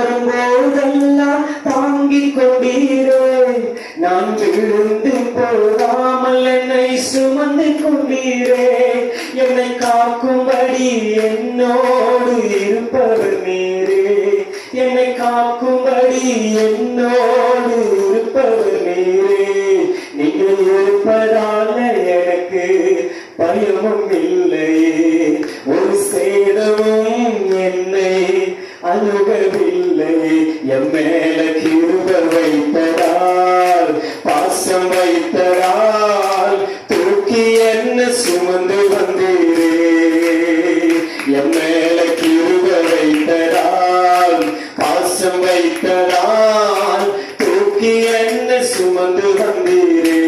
மாறும்போதெல்லாம் தாங்கிக் கொண்டீரே, நான் விழுந்து போகாமல் என்னை சுமந்து கொண்டீரே, என்னை காக்கும்படி என்னோடு இருப்பவர் நீரே, என்னை காக்கும்படி என்னோடு இருப்பவர் நீரே. நீங்கள் இருப்பதால எனக்கு பயமும் இல்லையே, ஒரு சேதமும் என்னை அணுகவில்லை. என் மேல கிருபை வைத்ததால், பாசம் வைத்ததால் தூக்கி என்ன சுமந்து வந்தீரே. என் மேல கிருபை வைத்ததால், பாசம் வைத்ததால் தூக்கி என்ன சுமந்து வந்தீரே.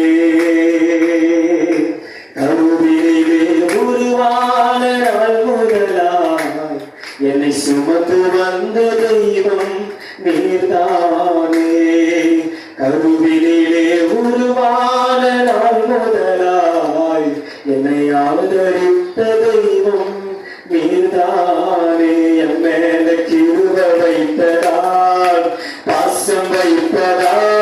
கருவிலே உருவான நாள் முதலாய் என்னை சுமந்து வந்த தெய்வம் நீர்தானே. கருவிலே உருவான நாள் முதலாய் என்னை ஆதரித்த தெய்வம் நீர்தானே. என் மேல கிருபை வைத்ததால், பாசம் வைத்ததால்